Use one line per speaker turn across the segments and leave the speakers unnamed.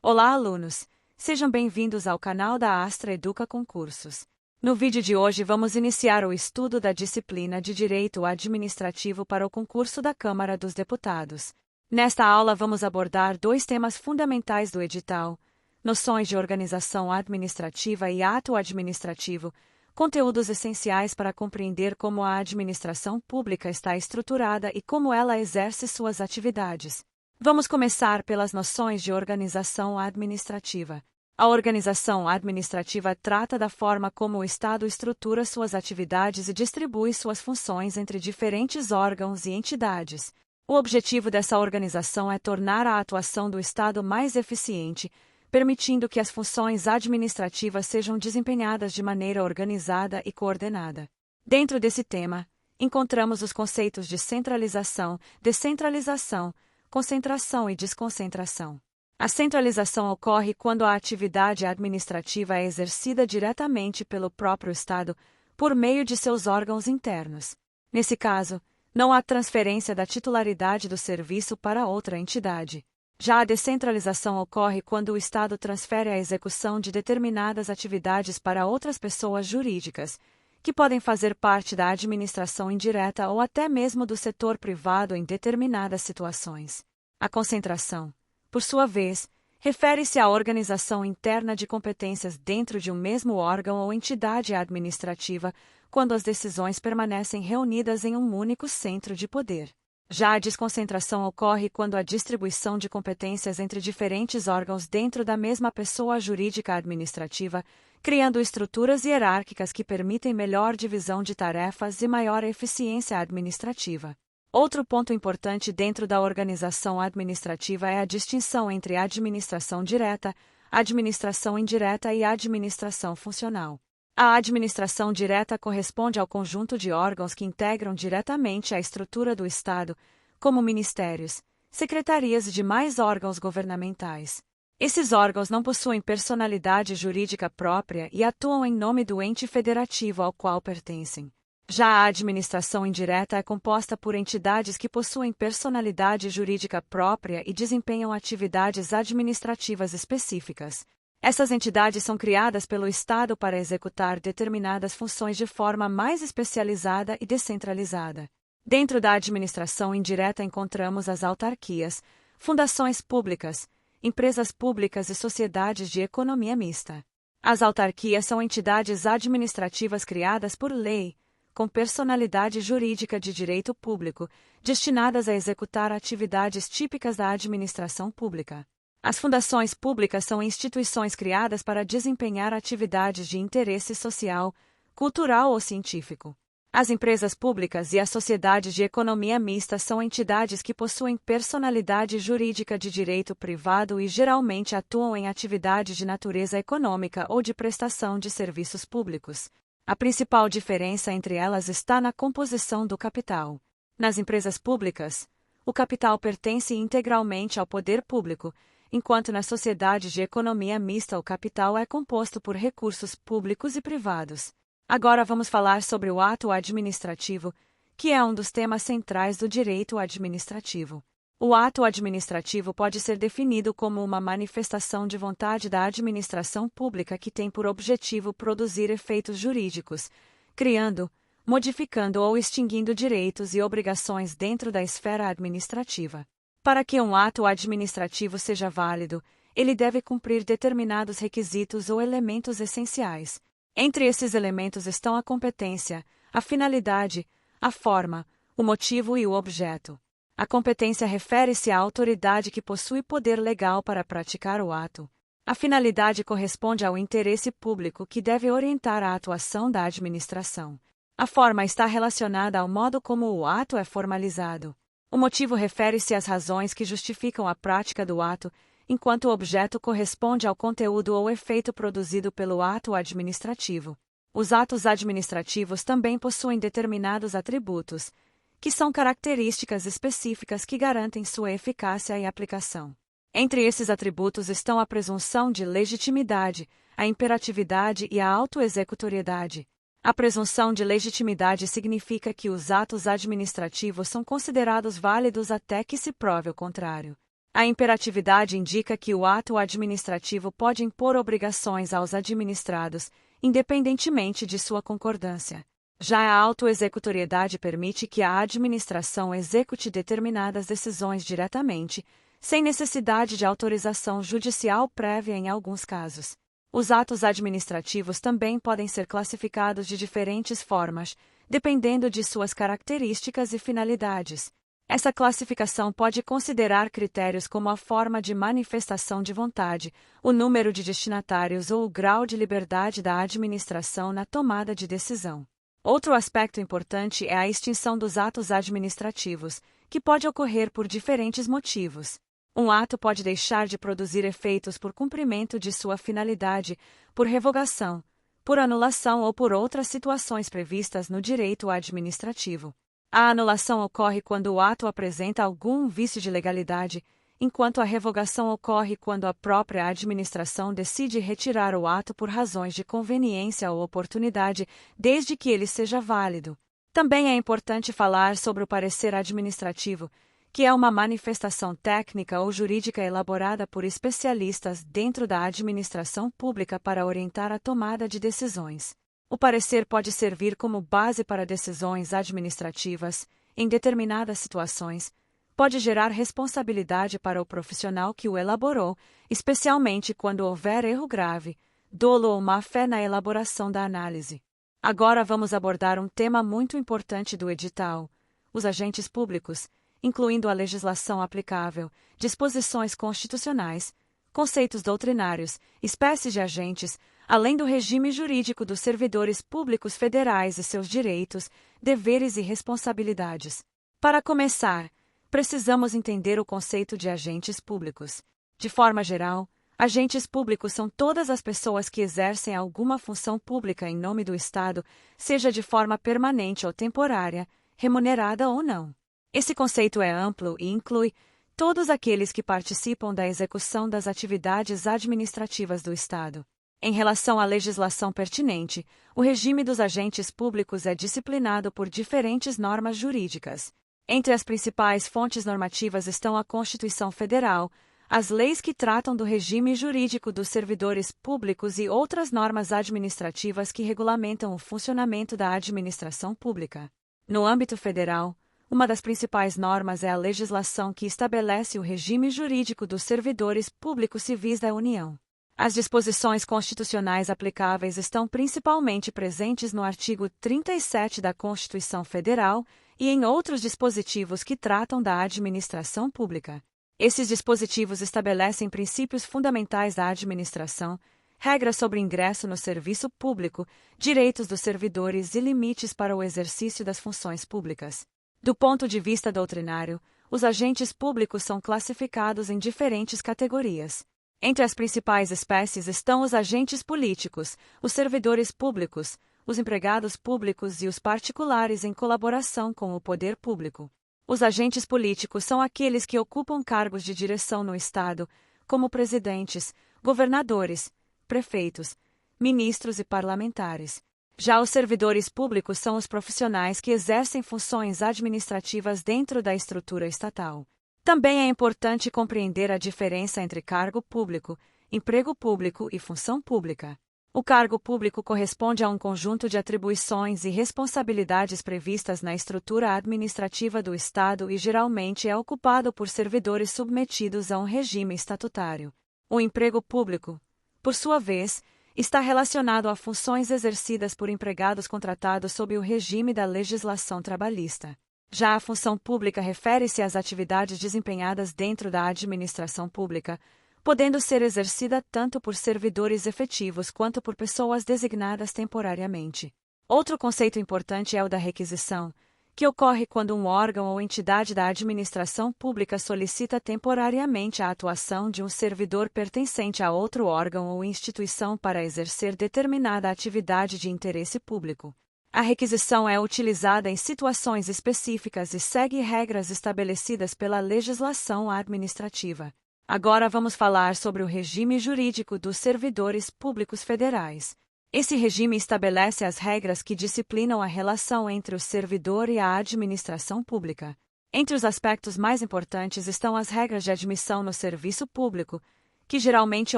Olá, alunos! Sejam bem-vindos ao canal da Astra Educa Concursos. No vídeo de hoje vamos iniciar o estudo da disciplina de Direito Administrativo para o concurso da Câmara dos Deputados. Nesta aula vamos abordar dois temas fundamentais do edital: noções de organização administrativa e ato administrativo, conteúdos essenciais para compreender como a administração pública está estruturada e como ela exerce suas atividades. Vamos começar pelas noções de organização administrativa. A organização administrativa trata da forma como o Estado estrutura suas atividades e distribui suas funções entre diferentes órgãos e entidades. O objetivo dessa organização é tornar a atuação do Estado mais eficiente, permitindo que as funções administrativas sejam desempenhadas de maneira organizada e coordenada. Dentro desse tema, encontramos os conceitos de centralização, descentralização, concentração e desconcentração. A centralização ocorre quando a atividade administrativa é exercida diretamente pelo próprio Estado, por meio de seus órgãos internos. Nesse caso, não há transferência da titularidade do serviço para outra entidade. Já a descentralização ocorre quando o Estado transfere a execução de determinadas atividades para outras pessoas jurídicas, que podem fazer parte da administração indireta ou até mesmo do setor privado em determinadas situações. A concentração, por sua vez, refere-se à organização interna de competências dentro de um mesmo órgão ou entidade administrativa, quando as decisões permanecem reunidas em um único centro de poder. Já a desconcentração ocorre quando a distribuição de competências entre diferentes órgãos dentro da mesma pessoa jurídica administrativa, criando estruturas hierárquicas que permitem melhor divisão de tarefas e maior eficiência administrativa. Outro ponto importante dentro da organização administrativa é a distinção entre administração direta, administração indireta e administração funcional. A administração direta corresponde ao conjunto de órgãos que integram diretamente a estrutura do Estado, como ministérios, secretarias e demais órgãos governamentais. Esses órgãos não possuem personalidade jurídica própria e atuam em nome do ente federativo ao qual pertencem. Já a administração indireta é composta por entidades que possuem personalidade jurídica própria e desempenham atividades administrativas específicas. Essas entidades são criadas pelo Estado para executar determinadas funções de forma mais especializada e descentralizada. Dentro da administração indireta encontramos as autarquias, fundações públicas, empresas públicas e sociedades de economia mista. As autarquias são entidades administrativas criadas por lei, com personalidade jurídica de direito público, destinadas a executar atividades típicas da administração pública. As fundações públicas são instituições criadas para desempenhar atividades de interesse social, cultural ou científico. As empresas públicas e as sociedades de economia mista são entidades que possuem personalidade jurídica de direito privado e geralmente atuam em atividades de natureza econômica ou de prestação de serviços públicos. A principal diferença entre elas está na composição do capital. Nas empresas públicas, o capital pertence integralmente ao poder público, enquanto nas sociedades de economia mista o capital é composto por recursos públicos e privados. Agora vamos falar sobre o ato administrativo, que é um dos temas centrais do direito administrativo. O ato administrativo pode ser definido como uma manifestação de vontade da administração pública que tem por objetivo produzir efeitos jurídicos, criando, modificando ou extinguindo direitos e obrigações dentro da esfera administrativa. Para que um ato administrativo seja válido, ele deve cumprir determinados requisitos ou elementos essenciais. Entre esses elementos estão a competência, a finalidade, a forma, o motivo e o objeto. A competência refere-se à autoridade que possui poder legal para praticar o ato. A finalidade corresponde ao interesse público que deve orientar a atuação da administração. A forma está relacionada ao modo como o ato é formalizado. O motivo refere-se às razões que justificam a prática do ato, enquanto o objeto corresponde ao conteúdo ou efeito produzido pelo ato administrativo. Os atos administrativos também possuem determinados atributos, que são características específicas que garantem sua eficácia e aplicação. Entre esses atributos estão a presunção de legitimidade, a imperatividade e a autoexecutoriedade. A presunção de legitimidade significa que os atos administrativos são considerados válidos até que se prove o contrário. A imperatividade indica que o ato administrativo pode impor obrigações aos administrados, independentemente de sua concordância. Já a autoexecutoriedade permite que a administração execute determinadas decisões diretamente, sem necessidade de autorização judicial prévia em alguns casos. Os atos administrativos também podem ser classificados de diferentes formas, dependendo de suas características e finalidades. Essa classificação pode considerar critérios como a forma de manifestação de vontade, o número de destinatários ou o grau de liberdade da administração na tomada de decisão. Outro aspecto importante é a extinção dos atos administrativos, que pode ocorrer por diferentes motivos. Um ato pode deixar de produzir efeitos por cumprimento de sua finalidade, por revogação, por anulação ou por outras situações previstas no direito administrativo. A anulação ocorre quando o ato apresenta algum vício de legalidade, enquanto a revogação ocorre quando a própria administração decide retirar o ato por razões de conveniência ou oportunidade, desde que ele seja válido. Também é importante falar sobre o parecer administrativo, que é uma manifestação técnica ou jurídica elaborada por especialistas dentro da administração pública para orientar a tomada de decisões. O parecer pode servir como base para decisões administrativas, em determinadas situações, pode gerar responsabilidade para o profissional que o elaborou, especialmente quando houver erro grave, dolo ou má-fé na elaboração da análise. Agora vamos abordar um tema muito importante do edital: os agentes públicos, incluindo a legislação aplicável, disposições constitucionais, conceitos doutrinários, espécies de agentes, além do regime jurídico dos servidores públicos federais e seus direitos, deveres e responsabilidades. Para começar, precisamos entender o conceito de agentes públicos. De forma geral, agentes públicos são todas as pessoas que exercem alguma função pública em nome do Estado, seja de forma permanente ou temporária, remunerada ou não. Esse conceito é amplo e inclui todos aqueles que participam da execução das atividades administrativas do Estado. Em relação à legislação pertinente, o regime dos agentes públicos é disciplinado por diferentes normas jurídicas. Entre as principais fontes normativas estão a Constituição Federal, as leis que tratam do regime jurídico dos servidores públicos e outras normas administrativas que regulamentam o funcionamento da administração pública. No âmbito federal, uma das principais normas é a legislação que estabelece o regime jurídico dos servidores públicos civis da União. As disposições constitucionais aplicáveis estão principalmente presentes no artigo 37 da Constituição Federal e em outros dispositivos que tratam da administração pública. Esses dispositivos estabelecem princípios fundamentais da administração, regras sobre ingresso no serviço público, direitos dos servidores e limites para o exercício das funções públicas. Do ponto de vista doutrinário, os agentes públicos são classificados em diferentes categorias. Entre as principais espécies estão os agentes políticos, os servidores públicos, os empregados públicos e os particulares em colaboração com o poder público. Os agentes políticos são aqueles que ocupam cargos de direção no Estado, como presidentes, governadores, prefeitos, ministros e parlamentares. Já os servidores públicos são os profissionais que exercem funções administrativas dentro da estrutura estatal. Também é importante compreender a diferença entre cargo público, emprego público e função pública. O cargo público corresponde a um conjunto de atribuições e responsabilidades previstas na estrutura administrativa do Estado e geralmente é ocupado por servidores submetidos a um regime estatutário. O emprego público, por sua vez, está relacionado a funções exercidas por empregados contratados sob o regime da legislação trabalhista. Já a função pública refere-se às atividades desempenhadas dentro da administração pública, podendo ser exercida tanto por servidores efetivos quanto por pessoas designadas temporariamente. Outro conceito importante é o da requisição, que ocorre quando um órgão ou entidade da administração pública solicita temporariamente a atuação de um servidor pertencente a outro órgão ou instituição para exercer determinada atividade de interesse público. A requisição é utilizada em situações específicas e segue regras estabelecidas pela legislação administrativa. Agora vamos falar sobre o regime jurídico dos servidores públicos federais. Esse regime estabelece as regras que disciplinam a relação entre o servidor e a administração pública. Entre os aspectos mais importantes estão as regras de admissão no serviço público, que geralmente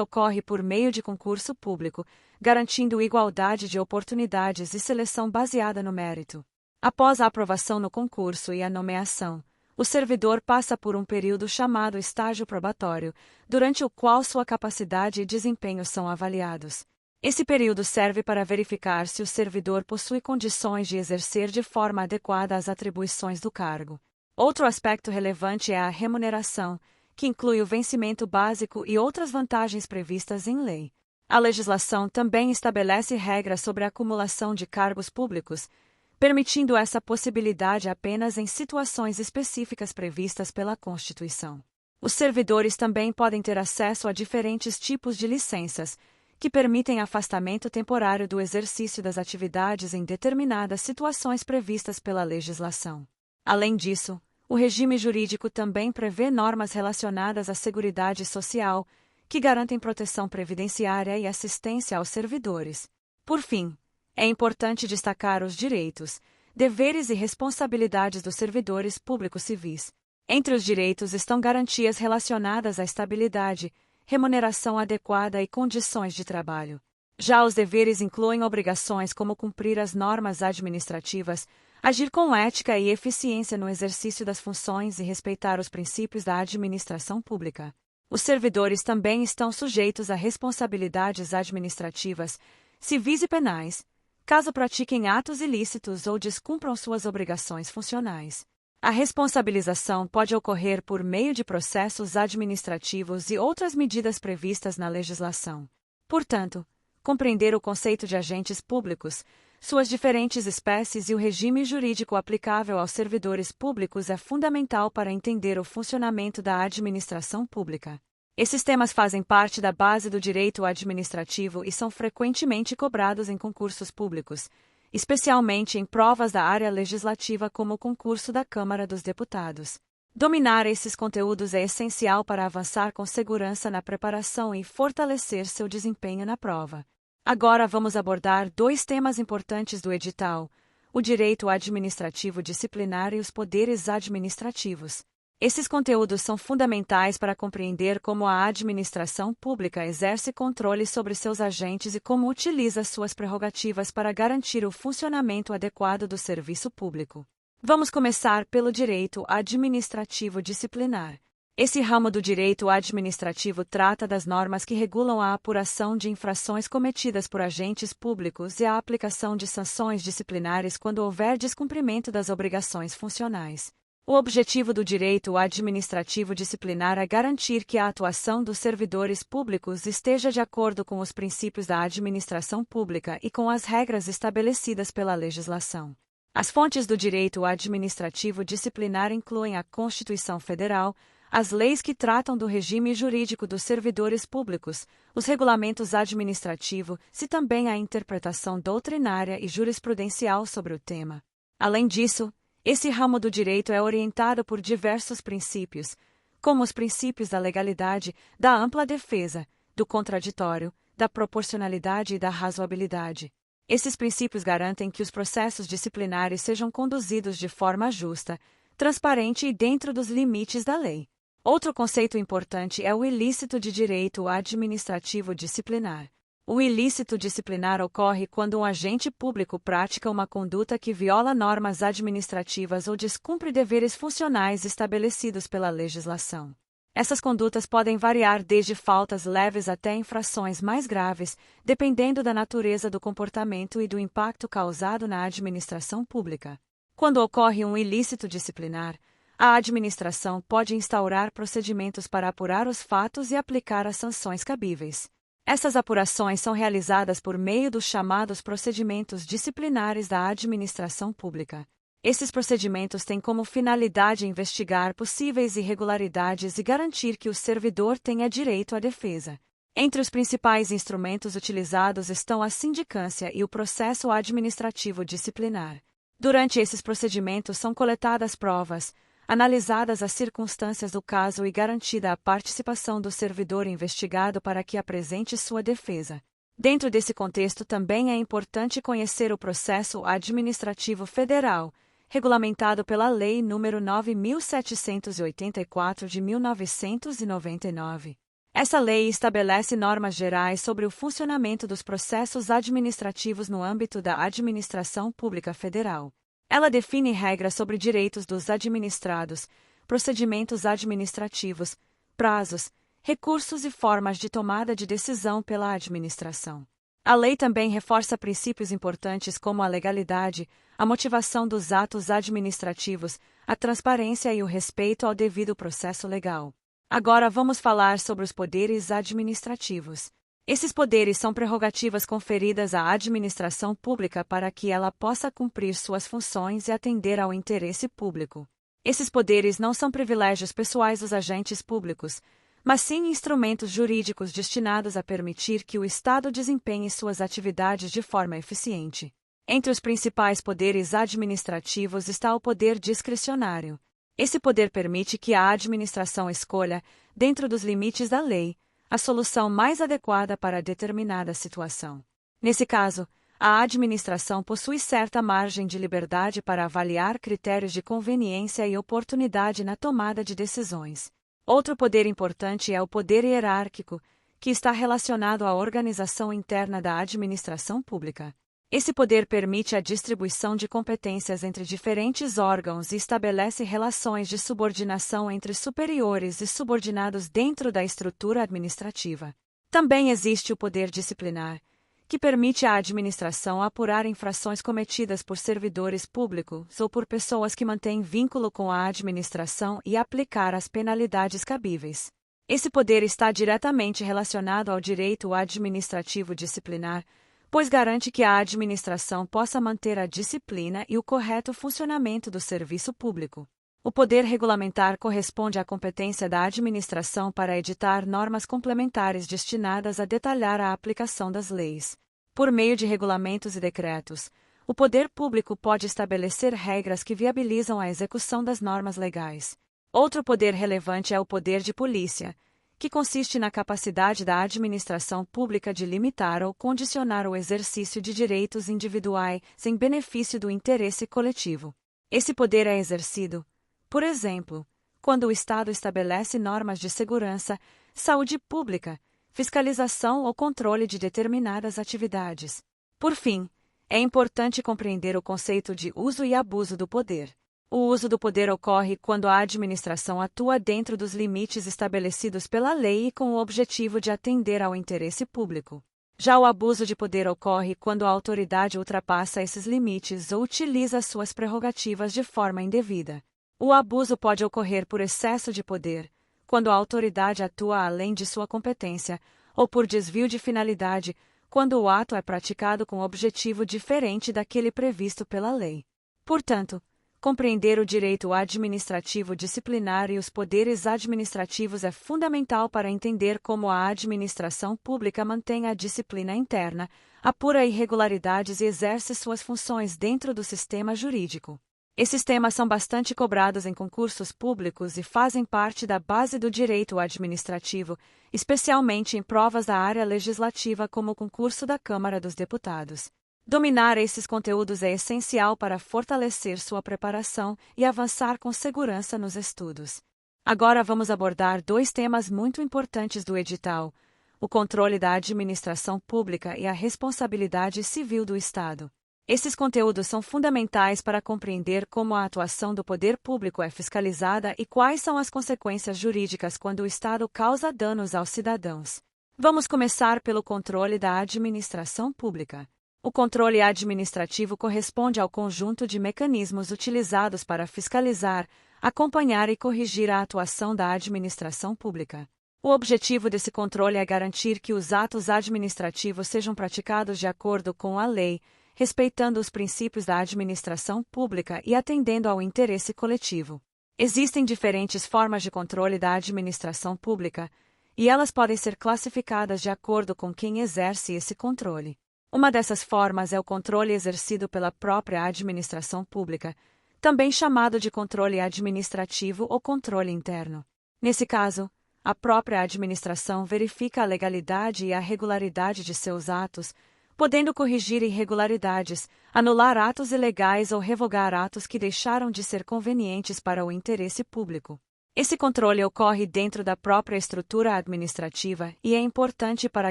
ocorre por meio de concurso público, garantindo igualdade de oportunidades e seleção baseada no mérito. Após a aprovação no concurso e a nomeação, o servidor passa por um período chamado estágio probatório, durante o qual sua capacidade e desempenho são avaliados. Esse período serve para verificar se o servidor possui condições de exercer de forma adequada as atribuições do cargo. Outro aspecto relevante é a remuneração, que inclui o vencimento básico e outras vantagens previstas em lei. A legislação também estabelece regras sobre a acumulação de cargos públicos, permitindo essa possibilidade apenas em situações específicas previstas pela Constituição. Os servidores também podem ter acesso a diferentes tipos de licenças, que permitem afastamento temporário do exercício das atividades em determinadas situações previstas pela legislação. Além disso, o regime jurídico também prevê normas relacionadas à Seguridade Social, que garantem proteção previdenciária e assistência aos servidores. Por fim, é importante destacar os direitos, deveres e responsabilidades dos servidores públicos civis. Entre os direitos estão garantias relacionadas à estabilidade, remuneração adequada e condições de trabalho. Já os deveres incluem obrigações como cumprir as normas administrativas, agir com ética e eficiência no exercício das funções e respeitar os princípios da administração pública. Os servidores também estão sujeitos a responsabilidades administrativas, civis e penais, caso pratiquem atos ilícitos ou descumpram suas obrigações funcionais. A responsabilização pode ocorrer por meio de processos administrativos e outras medidas previstas na legislação. Portanto, compreender o conceito de agentes públicos, suas diferentes espécies e o regime jurídico aplicável aos servidores públicos é fundamental para entender o funcionamento da administração pública. Esses temas fazem parte da base do direito administrativo e são frequentemente cobrados em concursos públicos, especialmente em provas da área legislativa como o concurso da Câmara dos Deputados. Dominar esses conteúdos é essencial para avançar com segurança na preparação e fortalecer seu desempenho na prova. Agora vamos abordar dois temas importantes do edital: o direito administrativo disciplinar e os poderes administrativos. Esses conteúdos são fundamentais para compreender como a administração pública exerce controle sobre seus agentes e como utiliza suas prerrogativas para garantir o funcionamento adequado do serviço público. Vamos começar pelo direito administrativo disciplinar. Esse ramo do direito administrativo trata das normas que regulam a apuração de infrações cometidas por agentes públicos e a aplicação de sanções disciplinares quando houver descumprimento das obrigações funcionais. O objetivo do direito administrativo disciplinar é garantir que a atuação dos servidores públicos esteja de acordo com os princípios da administração pública e com as regras estabelecidas pela legislação. As fontes do direito administrativo disciplinar incluem a Constituição Federal, as leis que tratam do regime jurídico dos servidores públicos, os regulamentos administrativos e também a interpretação doutrinária e jurisprudencial sobre o tema. Além disso, esse ramo do direito é orientado por diversos princípios, como os princípios da legalidade, da ampla defesa, do contraditório, da proporcionalidade e da razoabilidade. Esses princípios garantem que os processos disciplinares sejam conduzidos de forma justa, transparente e dentro dos limites da lei. Outro conceito importante é o ilícito de direito administrativo disciplinar. O ilícito disciplinar ocorre quando um agente público pratica uma conduta que viola normas administrativas ou descumpre deveres funcionais estabelecidos pela legislação. Essas condutas podem variar desde faltas leves até infrações mais graves, dependendo da natureza do comportamento e do impacto causado na administração pública. Quando ocorre um ilícito disciplinar, a administração pode instaurar procedimentos para apurar os fatos e aplicar as sanções cabíveis. Essas apurações são realizadas por meio dos chamados procedimentos disciplinares da administração pública. Esses procedimentos têm como finalidade investigar possíveis irregularidades e garantir que o servidor tenha direito à defesa. Entre os principais instrumentos utilizados estão a sindicância e o processo administrativo disciplinar. Durante esses procedimentos são coletadas provas, analisadas as circunstâncias do caso e garantida a participação do servidor investigado para que apresente sua defesa. Dentro desse contexto também é importante conhecer o processo administrativo federal, regulamentado pela Lei nº 9.784 de 1999. Essa lei estabelece normas gerais sobre o funcionamento dos processos administrativos no âmbito da administração pública federal. Ela define regras sobre direitos dos administrados, procedimentos administrativos, prazos, recursos e formas de tomada de decisão pela administração. A lei também reforça princípios importantes como a legalidade, a motivação dos atos administrativos, a transparência e o respeito ao devido processo legal. Agora vamos falar sobre os poderes administrativos. Esses poderes são prerrogativas conferidas à administração pública para que ela possa cumprir suas funções e atender ao interesse público. Esses poderes não são privilégios pessoais dos agentes públicos, mas sim instrumentos jurídicos destinados a permitir que o Estado desempenhe suas atividades de forma eficiente. Entre os principais poderes administrativos está o poder discricionário. Esse poder permite que a administração escolha, dentro dos limites da lei, a solução mais adequada para determinada situação. Nesse caso, a administração possui certa margem de liberdade para avaliar critérios de conveniência e oportunidade na tomada de decisões. Outro poder importante é o poder hierárquico, que está relacionado à organização interna da administração pública. Esse poder permite a distribuição de competências entre diferentes órgãos e estabelece relações de subordinação entre superiores e subordinados dentro da estrutura administrativa. Também existe o poder disciplinar, que permite à administração apurar infrações cometidas por servidores públicos ou por pessoas que mantêm vínculo com a administração e aplicar as penalidades cabíveis. Esse poder está diretamente relacionado ao direito administrativo disciplinar, pois garante que a administração possa manter a disciplina e o correto funcionamento do serviço público. O poder regulamentar corresponde à competência da administração para editar normas complementares destinadas a detalhar a aplicação das leis. Por meio de regulamentos e decretos, o poder público pode estabelecer regras que viabilizam a execução das normas legais. Outro poder relevante é o poder de polícia, que consiste na capacidade da administração pública de limitar ou condicionar o exercício de direitos individuais em benefício do interesse coletivo. Esse poder é exercido, por exemplo, quando o Estado estabelece normas de segurança, saúde pública, fiscalização ou controle de determinadas atividades. Por fim, é importante compreender o conceito de uso e abuso do poder. O uso do poder ocorre quando a administração atua dentro dos limites estabelecidos pela lei e com o objetivo de atender ao interesse público. Já o abuso de poder ocorre quando a autoridade ultrapassa esses limites ou utiliza suas prerrogativas de forma indevida. O abuso pode ocorrer por excesso de poder, quando a autoridade atua além de sua competência, ou por desvio de finalidade, quando o ato é praticado com objetivo diferente daquele previsto pela lei. Portanto, compreender o direito administrativo disciplinar e os poderes administrativos é fundamental para entender como a administração pública mantém a disciplina interna, apura irregularidades e exerce suas funções dentro do sistema jurídico. Esses temas são bastante cobrados em concursos públicos e fazem parte da base do direito administrativo, especialmente em provas da área legislativa como o concurso da Câmara dos Deputados. Dominar esses conteúdos é essencial para fortalecer sua preparação e avançar com segurança nos estudos. Agora vamos abordar dois temas muito importantes do edital: o controle da administração pública e a responsabilidade civil do Estado. Esses conteúdos são fundamentais para compreender como a atuação do poder público é fiscalizada e quais são as consequências jurídicas quando o Estado causa danos aos cidadãos. Vamos começar pelo controle da administração pública. O controle administrativo corresponde ao conjunto de mecanismos utilizados para fiscalizar, acompanhar e corrigir a atuação da administração pública. O objetivo desse controle é garantir que os atos administrativos sejam praticados de acordo com a lei, respeitando os princípios da administração pública e atendendo ao interesse coletivo. Existem diferentes formas de controle da administração pública, e elas podem ser classificadas de acordo com quem exerce esse controle. Uma dessas formas é o controle exercido pela própria administração pública, também chamado de controle administrativo ou controle interno. Nesse caso, a própria administração verifica a legalidade e a regularidade de seus atos, podendo corrigir irregularidades, anular atos ilegais ou revogar atos que deixaram de ser convenientes para o interesse público. Esse controle ocorre dentro da própria estrutura administrativa e é importante para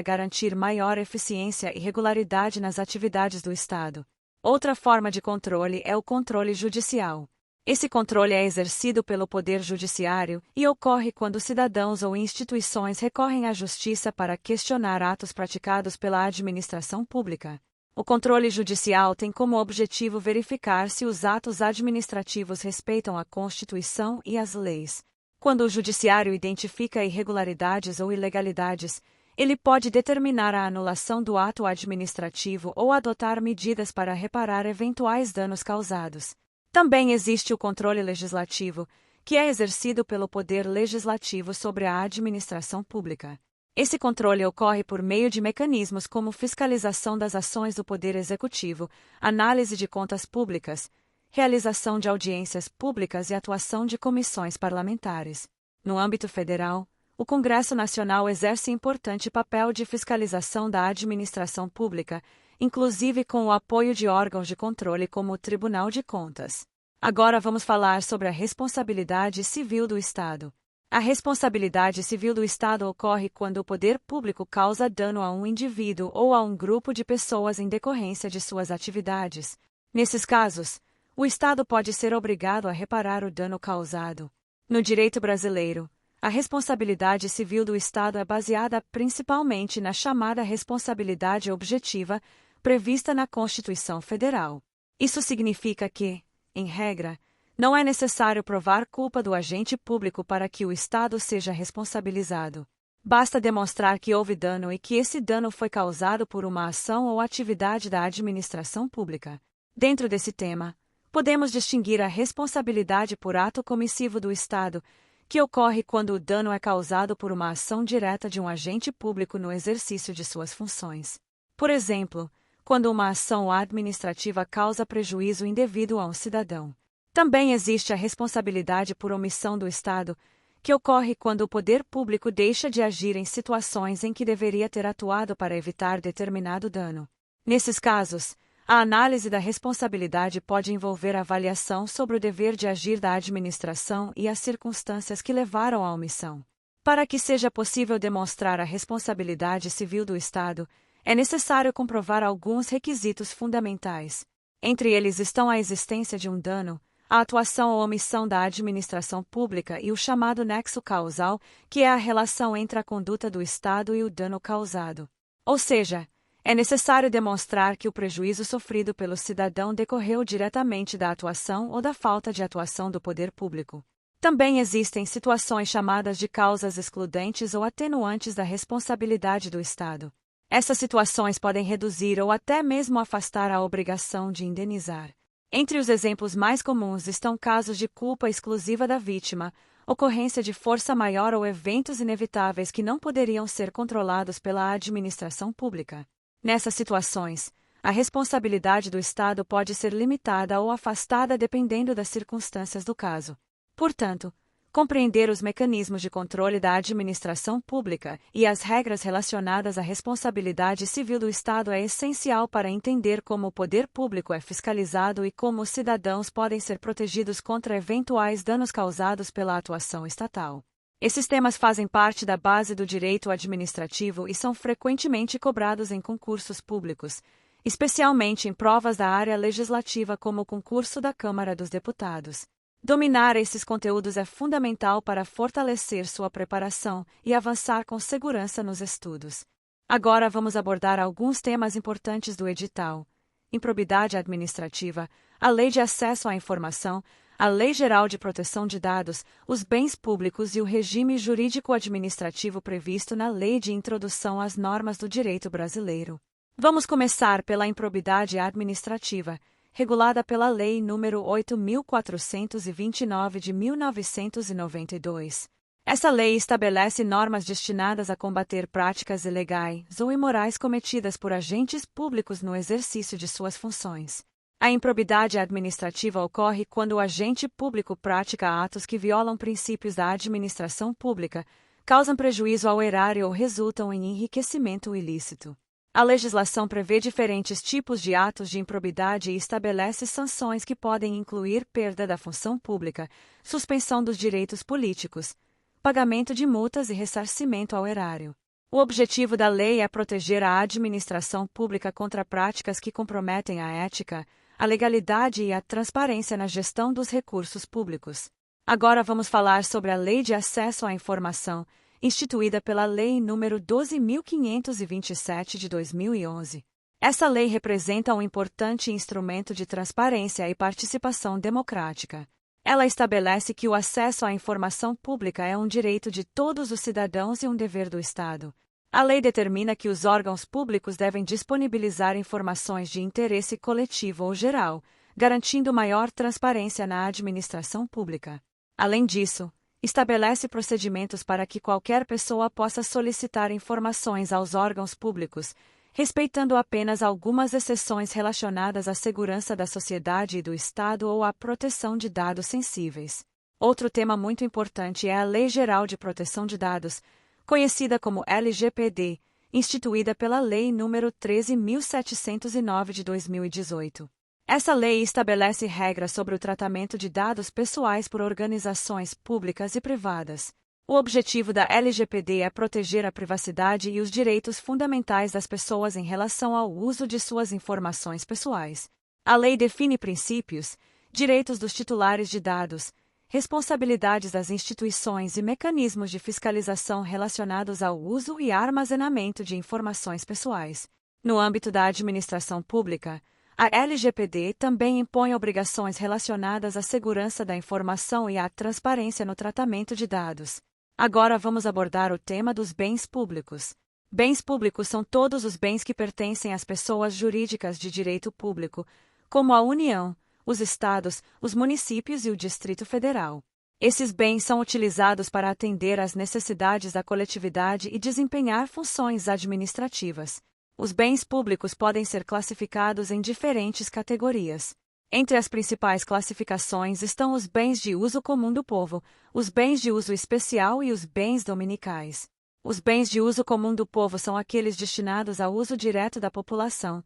garantir maior eficiência e regularidade nas atividades do Estado. Outra forma de controle é o controle judicial. Esse controle é exercido pelo Poder Judiciário e ocorre quando cidadãos ou instituições recorrem à Justiça para questionar atos praticados pela administração pública. O controle judicial tem como objetivo verificar se os atos administrativos respeitam a Constituição e as leis. Quando o Judiciário identifica irregularidades ou ilegalidades, ele pode determinar a anulação do ato administrativo ou adotar medidas para reparar eventuais danos causados. Também existe o controle legislativo, que é exercido pelo Poder Legislativo sobre a administração pública. Esse controle ocorre por meio de mecanismos como fiscalização das ações do Poder Executivo, análise de contas públicas, realização de audiências públicas e atuação de comissões parlamentares. No âmbito federal, o Congresso Nacional exerce importante papel de fiscalização da administração pública, inclusive com o apoio de órgãos de controle como o Tribunal de Contas. Agora vamos falar sobre a responsabilidade civil do Estado. A responsabilidade civil do Estado ocorre quando o poder público causa dano a um indivíduo ou a um grupo de pessoas em decorrência de suas atividades. Nesses casos, o Estado pode ser obrigado a reparar o dano causado. No direito brasileiro, a responsabilidade civil do Estado é baseada principalmente na chamada responsabilidade objetiva, prevista na Constituição Federal. Isso significa que, em regra, não é necessário provar culpa do agente público para que o Estado seja responsabilizado. Basta demonstrar que houve dano e que esse dano foi causado por uma ação ou atividade da administração pública. Dentro desse tema, podemos distinguir a responsabilidade por ato comissivo do Estado, que ocorre quando o dano é causado por uma ação direta de um agente público no exercício de suas funções. Por exemplo, quando uma ação administrativa causa prejuízo indevido a um cidadão. Também existe a responsabilidade por omissão do Estado, que ocorre quando o poder público deixa de agir em situações em que deveria ter atuado para evitar determinado dano. Nesses casos, a análise da responsabilidade pode envolver avaliação sobre o dever de agir da administração e as circunstâncias que levaram à omissão. Para que seja possível demonstrar a responsabilidade civil do Estado, é necessário comprovar alguns requisitos fundamentais. Entre eles estão a existência de um dano, a atuação ou omissão da administração pública e o chamado nexo causal, que é a relação entre a conduta do Estado e o dano causado. Ou seja, é necessário demonstrar que o prejuízo sofrido pelo cidadão decorreu diretamente da atuação ou da falta de atuação do poder público. Também existem situações chamadas de causas excludentes ou atenuantes da responsabilidade do Estado. Essas situações podem reduzir ou até mesmo afastar a obrigação de indenizar. Entre os exemplos mais comuns estão casos de culpa exclusiva da vítima, ocorrência de força maior ou eventos inevitáveis que não poderiam ser controlados pela administração pública. Nessas situações, a responsabilidade do Estado pode ser limitada ou afastada dependendo das circunstâncias do caso. Portanto, compreender os mecanismos de controle da administração pública e as regras relacionadas à responsabilidade civil do Estado é essencial para entender como o poder público é fiscalizado e como os cidadãos podem ser protegidos contra eventuais danos causados pela atuação estatal. Esses temas fazem parte da base do direito administrativo e são frequentemente cobrados em concursos públicos, especialmente em provas da área legislativa como o concurso da Câmara dos Deputados. Dominar esses conteúdos é fundamental para fortalecer sua preparação e avançar com segurança nos estudos. Agora vamos abordar alguns temas importantes do edital: improbidade administrativa, a Lei de Acesso à Informação, a Lei Geral de Proteção de Dados, os bens públicos e o regime jurídico-administrativo previsto na Lei de Introdução às Normas do Direito Brasileiro. Vamos começar pela improbidade administrativa, regulada pela Lei nº 8.429 de 1992. Essa lei estabelece normas destinadas a combater práticas ilegais ou imorais cometidas por agentes públicos no exercício de suas funções. A improbidade administrativa ocorre quando o agente público pratica atos que violam princípios da administração pública, causam prejuízo ao erário ou resultam em enriquecimento ilícito. A legislação prevê diferentes tipos de atos de improbidade e estabelece sanções que podem incluir perda da função pública, suspensão dos direitos políticos, pagamento de multas e ressarcimento ao erário. O objetivo da lei é proteger a administração pública contra práticas que comprometem a ética, a legalidade e a transparência na gestão dos recursos públicos. Agora vamos falar sobre a Lei de Acesso à Informação, instituída pela Lei nº 12.527 de 2011. Essa lei representa um importante instrumento de transparência e participação democrática. Ela estabelece que o acesso à informação pública é um direito de todos os cidadãos e um dever do Estado. A lei determina que os órgãos públicos devem disponibilizar informações de interesse coletivo ou geral, garantindo maior transparência na administração pública. Além disso, estabelece procedimentos para que qualquer pessoa possa solicitar informações aos órgãos públicos, respeitando apenas algumas exceções relacionadas à segurança da sociedade e do Estado ou à proteção de dados sensíveis. Outro tema muito importante é a Lei Geral de Proteção de Dados, conhecida como LGPD, instituída pela Lei nº 13.709 de 2018. Essa lei estabelece regras sobre o tratamento de dados pessoais por organizações públicas e privadas. O objetivo da LGPD é proteger a privacidade e os direitos fundamentais das pessoas em relação ao uso de suas informações pessoais. A lei define princípios, direitos dos titulares de dados, responsabilidades das instituições e mecanismos de fiscalização relacionados ao uso e armazenamento de informações pessoais. No âmbito da administração pública, a LGPD também impõe obrigações relacionadas à segurança da informação e à transparência no tratamento de dados. Agora vamos abordar o tema dos bens públicos. Bens públicos são todos os bens que pertencem às pessoas jurídicas de direito público, como a União, os Estados, os municípios e o Distrito Federal. Esses bens são utilizados para atender às necessidades da coletividade e desempenhar funções administrativas. Os bens públicos podem ser classificados em diferentes categorias. Entre as principais classificações estão os bens de uso comum do povo, os bens de uso especial e os bens dominicais. Os bens de uso comum do povo são aqueles destinados ao uso direto da população,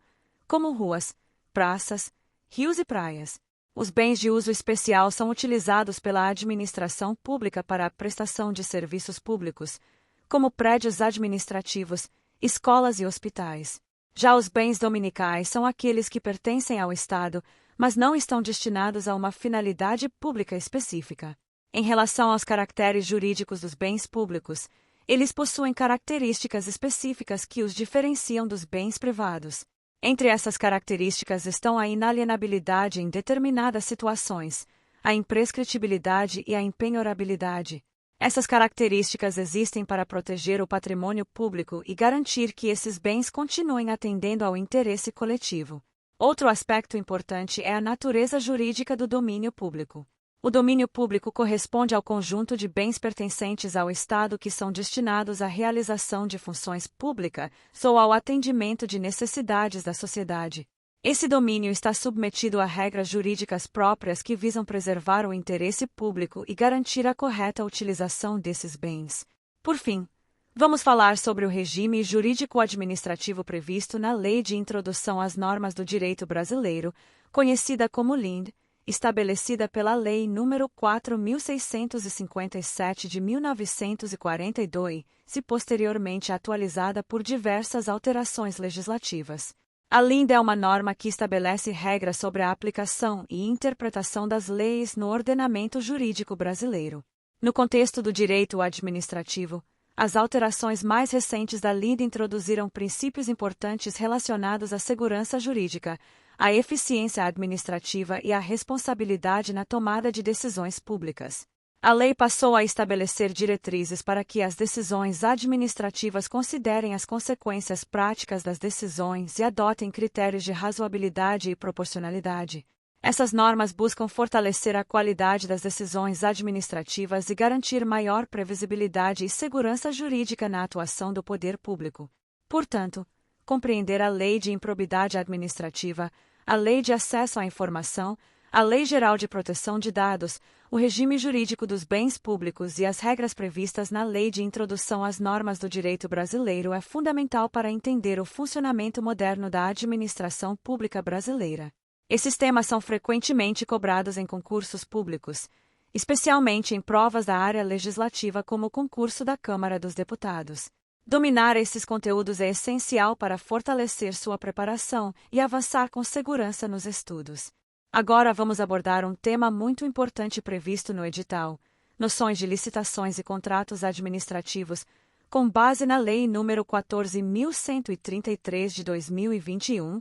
como ruas, praças, rios e praias. Os bens de uso especial são utilizados pela administração pública para a prestação de serviços públicos, como prédios administrativos, escolas e hospitais. Já os bens dominicais são aqueles que pertencem ao Estado, mas não estão destinados a uma finalidade pública específica. Em relação aos caracteres jurídicos dos bens públicos, eles possuem características específicas que os diferenciam dos bens privados. Entre essas características estão a inalienabilidade em determinadas situações, a imprescritibilidade e a impenhorabilidade. Essas características existem para proteger o patrimônio público e garantir que esses bens continuem atendendo ao interesse coletivo. Outro aspecto importante é a natureza jurídica do domínio público. O domínio público corresponde ao conjunto de bens pertencentes ao Estado que são destinados à realização de funções públicas ou ao atendimento de necessidades da sociedade. Esse domínio está submetido a regras jurídicas próprias que visam preservar o interesse público e garantir a correta utilização desses bens. Por fim, vamos falar sobre o regime jurídico-administrativo previsto na Lei de Introdução às Normas do Direito Brasileiro, conhecida como LIND, estabelecida pela Lei nº 4.657 de 1942, e posteriormente atualizada por diversas alterações legislativas. A LIND é uma norma que estabelece regras sobre a aplicação e interpretação das leis no ordenamento jurídico brasileiro. No contexto do direito administrativo, as alterações mais recentes da LIND introduziram princípios importantes relacionados à segurança jurídica, à eficiência administrativa e à responsabilidade na tomada de decisões públicas. A lei passou a estabelecer diretrizes para que as decisões administrativas considerem as consequências práticas das decisões e adotem critérios de razoabilidade e proporcionalidade. Essas normas buscam fortalecer a qualidade das decisões administrativas e garantir maior previsibilidade e segurança jurídica na atuação do poder público. Portanto, compreender a Lei de Improbidade Administrativa, a Lei de Acesso à Informação, a Lei Geral de Proteção de Dados, o regime jurídico dos bens públicos e as regras previstas na Lei de Introdução às Normas do Direito Brasileiro é fundamental para entender o funcionamento moderno da administração pública brasileira. Esses temas são frequentemente cobrados em concursos públicos, especialmente em provas da área legislativa como o concurso da Câmara dos Deputados. Dominar esses conteúdos é essencial para fortalecer sua preparação e avançar com segurança nos estudos. Agora vamos abordar um tema muito importante previsto no edital: noções de licitações e contratos administrativos, com base na Lei nº 14.133 de 2021,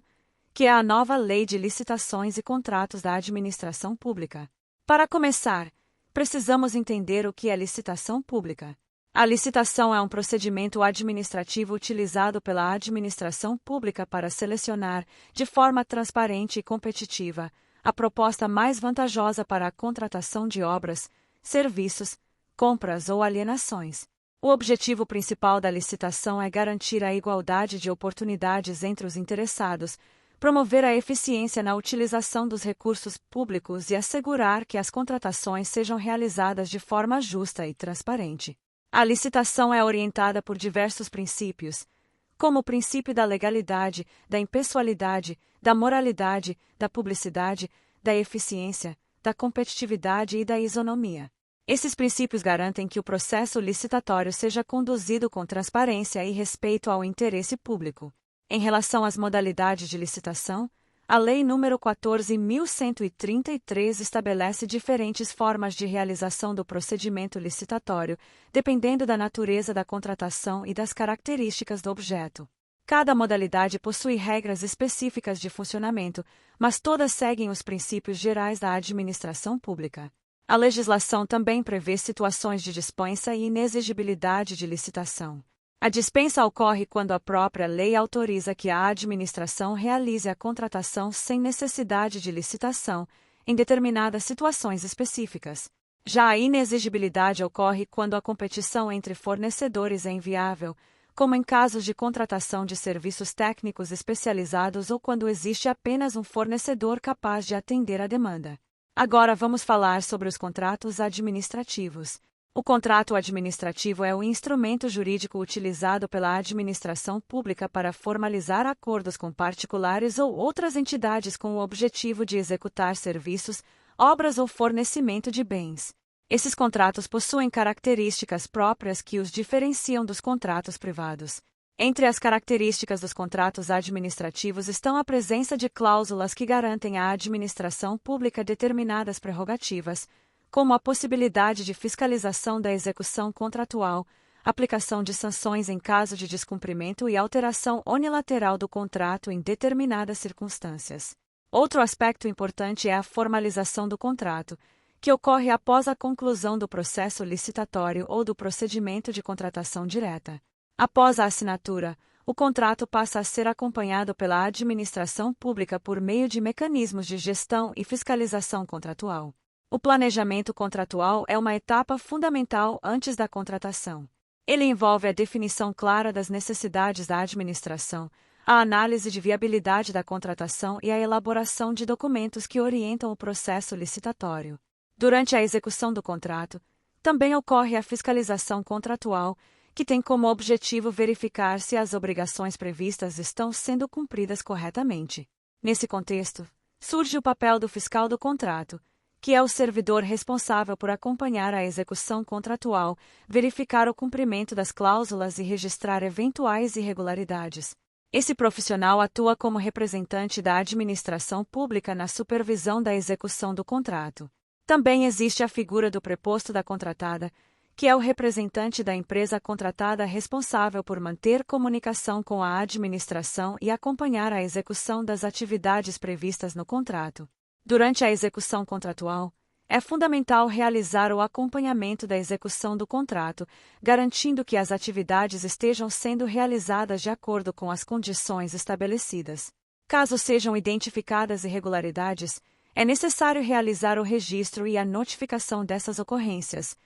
que é a nova Lei de Licitações e Contratos da Administração Pública. Para começar, precisamos entender o que é licitação pública. A licitação é um procedimento administrativo utilizado pela administração pública para selecionar, de forma transparente e competitiva, a proposta mais vantajosa para a contratação de obras, serviços, compras ou alienações. O objetivo principal da licitação é garantir a igualdade de oportunidades entre os interessados, promover a eficiência na utilização dos recursos públicos e assegurar que as contratações sejam realizadas de forma justa e transparente. A licitação é orientada por diversos princípios, como o princípio da legalidade, da impessoalidade, da moralidade, da publicidade, da eficiência, da competitividade e da isonomia. Esses princípios garantem que o processo licitatório seja conduzido com transparência e respeito ao interesse público. Em relação às modalidades de licitação, a Lei nº 14.133 estabelece diferentes formas de realização do procedimento licitatório, dependendo da natureza da contratação e das características do objeto. Cada modalidade possui regras específicas de funcionamento, mas todas seguem os princípios gerais da administração pública. A legislação também prevê situações de dispensa e inexigibilidade de licitação. A dispensa ocorre quando a própria lei autoriza que a administração realize a contratação sem necessidade de licitação, em determinadas situações específicas. Já a inexigibilidade ocorre quando a competição entre fornecedores é inviável, como em casos de contratação de serviços técnicos especializados ou quando existe apenas um fornecedor capaz de atender à demanda. Agora vamos falar sobre os contratos administrativos. O contrato administrativo é o instrumento jurídico utilizado pela administração pública para formalizar acordos com particulares ou outras entidades com o objetivo de executar serviços, obras ou fornecimento de bens. Esses contratos possuem características próprias que os diferenciam dos contratos privados. Entre as características dos contratos administrativos estão a presença de cláusulas que garantem à administração pública determinadas prerrogativas, como a possibilidade de fiscalização da execução contratual, aplicação de sanções em caso de descumprimento e alteração unilateral do contrato em determinadas circunstâncias. Outro aspecto importante é a formalização do contrato, que ocorre após a conclusão do processo licitatório ou do procedimento de contratação direta. Após a assinatura, o contrato passa a ser acompanhado pela administração pública por meio de mecanismos de gestão e fiscalização contratual. O planejamento contratual é uma etapa fundamental antes da contratação. Ele envolve a definição clara das necessidades da administração, a análise de viabilidade da contratação e a elaboração de documentos que orientam o processo licitatório. Durante a execução do contrato, também ocorre a fiscalização contratual, que tem como objetivo verificar se as obrigações previstas estão sendo cumpridas corretamente. Nesse contexto, surge o papel do fiscal do contrato, que é o servidor responsável por acompanhar a execução contratual, verificar o cumprimento das cláusulas e registrar eventuais irregularidades. Esse profissional atua como representante da administração pública na supervisão da execução do contrato. Também existe a figura do preposto da contratada, que é o representante da empresa contratada responsável por manter comunicação com a administração e acompanhar a execução das atividades previstas no contrato. Durante a execução contratual, é fundamental realizar o acompanhamento da execução do contrato, garantindo que as atividades estejam sendo realizadas de acordo com as condições estabelecidas. Caso sejam identificadas irregularidades, é necessário realizar o registro e a notificação dessas ocorrências,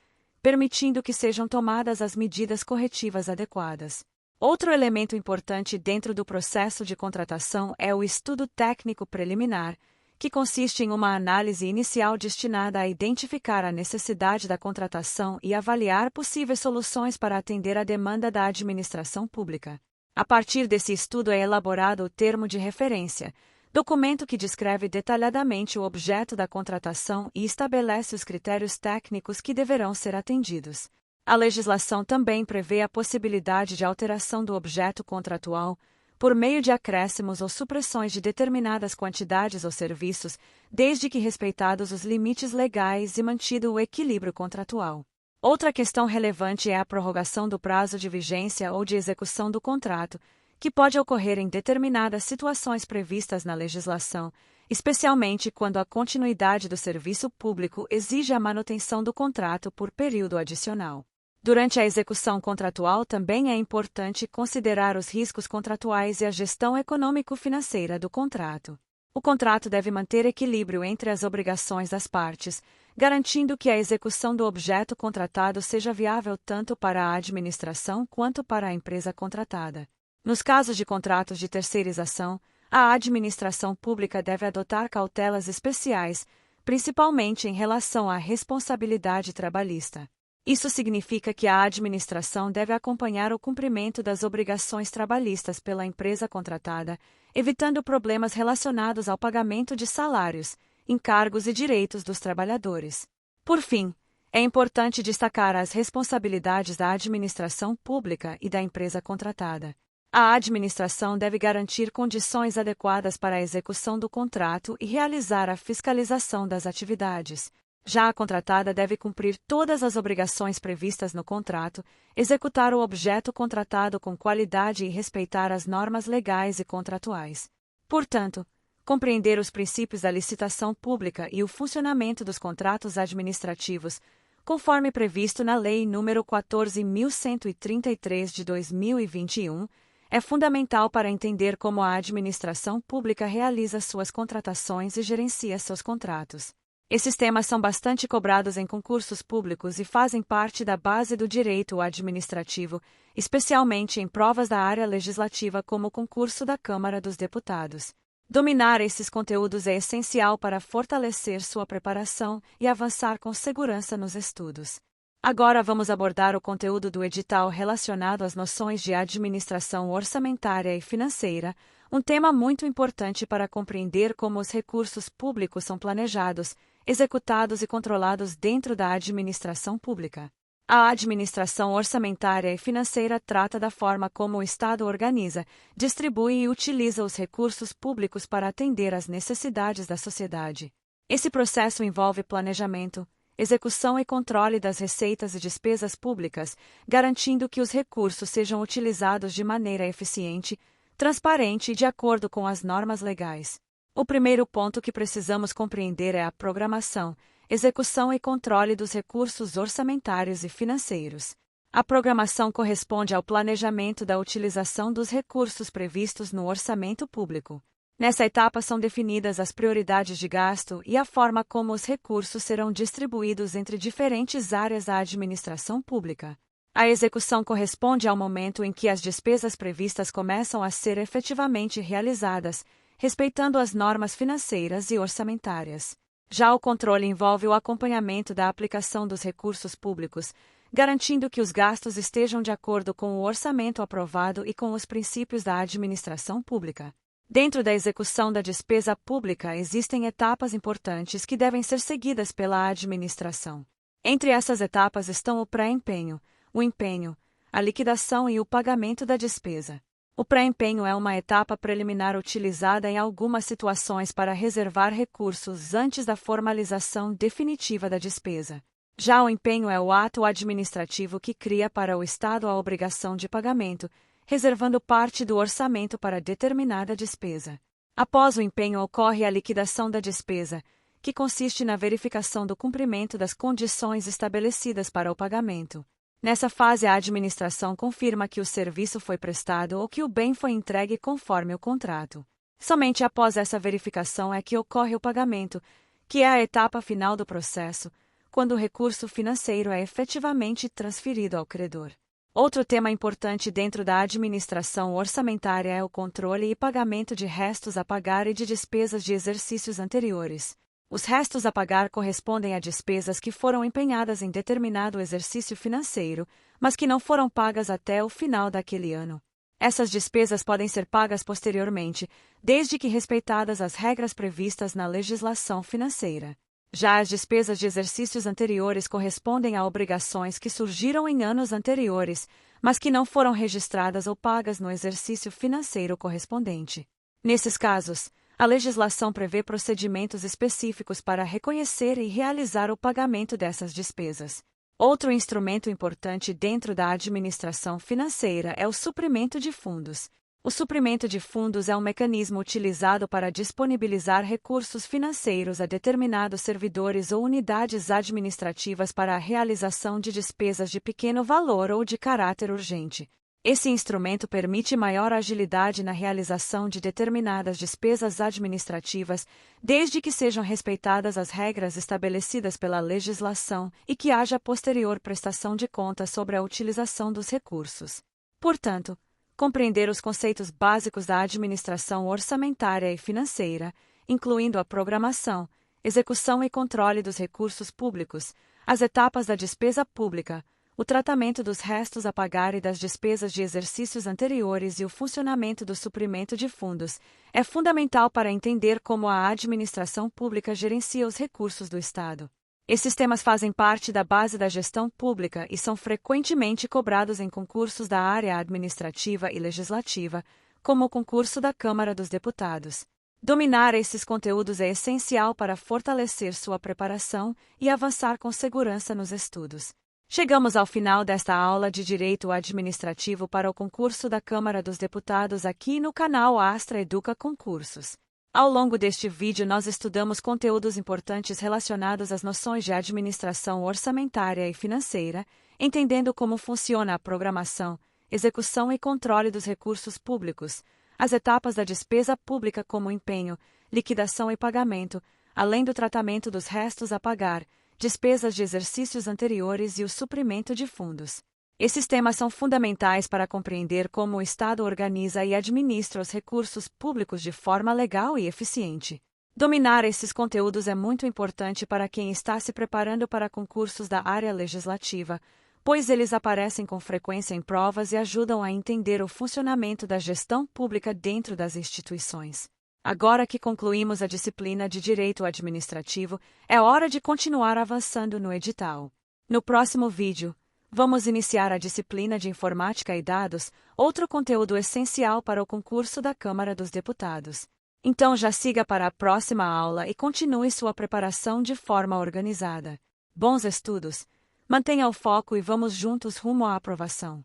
permitindo que sejam tomadas as medidas corretivas adequadas. Outro elemento importante dentro do processo de contratação é o estudo técnico preliminar, que consiste em uma análise inicial destinada a identificar a necessidade da contratação e avaliar possíveis soluções para atender à demanda da administração pública. A partir desse estudo é elaborado o termo de referência, documento que descreve detalhadamente o objeto da contratação e estabelece os critérios técnicos que deverão ser atendidos. A legislação também prevê a possibilidade de alteração do objeto contratual, por meio de acréscimos ou supressões de determinadas quantidades ou serviços, desde que respeitados os limites legais e mantido o equilíbrio contratual. Outra questão relevante é a prorrogação do prazo de vigência ou de execução do contrato, que pode ocorrer em determinadas situações previstas na legislação, especialmente quando a continuidade do serviço público exige a manutenção do contrato por período adicional. Durante a execução contratual também é importante considerar os riscos contratuais e a gestão econômico-financeira do contrato. O contrato deve manter equilíbrio entre as obrigações das partes, garantindo que a execução do objeto contratado seja viável tanto para a administração quanto para a empresa contratada. Nos casos de contratos de terceirização, a administração pública deve adotar cautelas especiais, principalmente em relação à responsabilidade trabalhista. Isso significa que a administração deve acompanhar o cumprimento das obrigações trabalhistas pela empresa contratada, evitando problemas relacionados ao pagamento de salários, encargos e direitos dos trabalhadores. Por fim, é importante destacar as responsabilidades da administração pública e da empresa contratada. A administração deve garantir condições adequadas para a execução do contrato e realizar a fiscalização das atividades. Já a contratada deve cumprir todas as obrigações previstas no contrato, executar o objeto contratado com qualidade e respeitar as normas legais e contratuais. Portanto, compreender os princípios da licitação pública e o funcionamento dos contratos administrativos, conforme previsto na Lei nº 14.133 de 2021, é fundamental para entender como a administração pública realiza suas contratações e gerencia seus contratos. Esses temas são bastante cobrados em concursos públicos e fazem parte da base do direito administrativo, especialmente em provas da área legislativa como o concurso da Câmara dos Deputados. Dominar esses conteúdos é essencial para fortalecer sua preparação e avançar com segurança nos estudos. Agora vamos abordar o conteúdo do edital relacionado às noções de administração orçamentária e financeira, um tema muito importante para compreender como os recursos públicos são planejados, executados e controlados dentro da administração pública. A administração orçamentária e financeira trata da forma como o Estado organiza, distribui e utiliza os recursos públicos para atender às necessidades da sociedade. Esse processo envolve planejamento, execução e controle das receitas e despesas públicas, garantindo que os recursos sejam utilizados de maneira eficiente, transparente e de acordo com as normas legais. O primeiro ponto que precisamos compreender é a programação, execução e controle dos recursos orçamentários e financeiros. A programação corresponde ao planejamento da utilização dos recursos previstos no orçamento público. Nessa etapa são definidas as prioridades de gasto e a forma como os recursos serão distribuídos entre diferentes áreas da administração pública. A execução corresponde ao momento em que as despesas previstas começam a ser efetivamente realizadas, respeitando as normas financeiras e orçamentárias. Já o controle envolve o acompanhamento da aplicação dos recursos públicos, garantindo que os gastos estejam de acordo com o orçamento aprovado e com os princípios da administração pública. Dentro da execução da despesa pública existem etapas importantes que devem ser seguidas pela administração. Entre essas etapas estão o pré-empenho, o empenho, a liquidação e o pagamento da despesa. O pré-empenho é uma etapa preliminar utilizada em algumas situações para reservar recursos antes da formalização definitiva da despesa. Já o empenho é o ato administrativo que cria para o Estado a obrigação de pagamento, reservando parte do orçamento para determinada despesa. Após o empenho ocorre a liquidação da despesa, que consiste na verificação do cumprimento das condições estabelecidas para o pagamento. Nessa fase, a administração confirma que o serviço foi prestado ou que o bem foi entregue conforme o contrato. Somente após essa verificação é que ocorre o pagamento, que é a etapa final do processo, quando o recurso financeiro é efetivamente transferido ao credor. Outro tema importante dentro da administração orçamentária é o controle e pagamento de restos a pagar e de despesas de exercícios anteriores. Os restos a pagar correspondem a despesas que foram empenhadas em determinado exercício financeiro, mas que não foram pagas até o final daquele ano. Essas despesas podem ser pagas posteriormente, desde que respeitadas as regras previstas na legislação financeira. Já as despesas de exercícios anteriores correspondem a obrigações que surgiram em anos anteriores, mas que não foram registradas ou pagas no exercício financeiro correspondente. Nesses casos, a legislação prevê procedimentos específicos para reconhecer e realizar o pagamento dessas despesas. Outro instrumento importante dentro da administração financeira é o suprimento de fundos. O suprimento de fundos é um mecanismo utilizado para disponibilizar recursos financeiros a determinados servidores ou unidades administrativas para a realização de despesas de pequeno valor ou de caráter urgente. Esse instrumento permite maior agilidade na realização de determinadas despesas administrativas, desde que sejam respeitadas as regras estabelecidas pela legislação e que haja posterior prestação de contas sobre a utilização dos recursos. Portanto, compreender os conceitos básicos da administração orçamentária e financeira, incluindo a programação, execução e controle dos recursos públicos, as etapas da despesa pública, o tratamento dos restos a pagar e das despesas de exercícios anteriores e o funcionamento do suprimento de fundos, é fundamental para entender como a administração pública gerencia os recursos do Estado. Esses temas fazem parte da base da gestão pública e são frequentemente cobrados em concursos da área administrativa e legislativa, como o concurso da Câmara dos Deputados. Dominar esses conteúdos é essencial para fortalecer sua preparação e avançar com segurança nos estudos. Chegamos ao final desta aula de Direito Administrativo para o concurso da Câmara dos Deputados aqui no canal Astra Educa Concursos. Ao longo deste vídeo nós estudamos conteúdos importantes relacionados às noções de administração orçamentária e financeira, entendendo como funciona a programação, execução e controle dos recursos públicos, as etapas da despesa pública como empenho, liquidação e pagamento, além do tratamento dos restos a pagar, despesas de exercícios anteriores e o suprimento de fundos. Esses temas são fundamentais para compreender como o Estado organiza e administra os recursos públicos de forma legal e eficiente. Dominar esses conteúdos é muito importante para quem está se preparando para concursos da área legislativa, pois eles aparecem com frequência em provas e ajudam a entender o funcionamento da gestão pública dentro das instituições. Agora que concluímos a disciplina de Direito Administrativo, é hora de continuar avançando no edital. No próximo vídeo, vamos iniciar a disciplina de Informática e Dados, outro conteúdo essencial para o concurso da Câmara dos Deputados. Então já siga para a próxima aula e continue sua preparação de forma organizada. Bons estudos! Mantenha o foco e vamos juntos rumo à aprovação.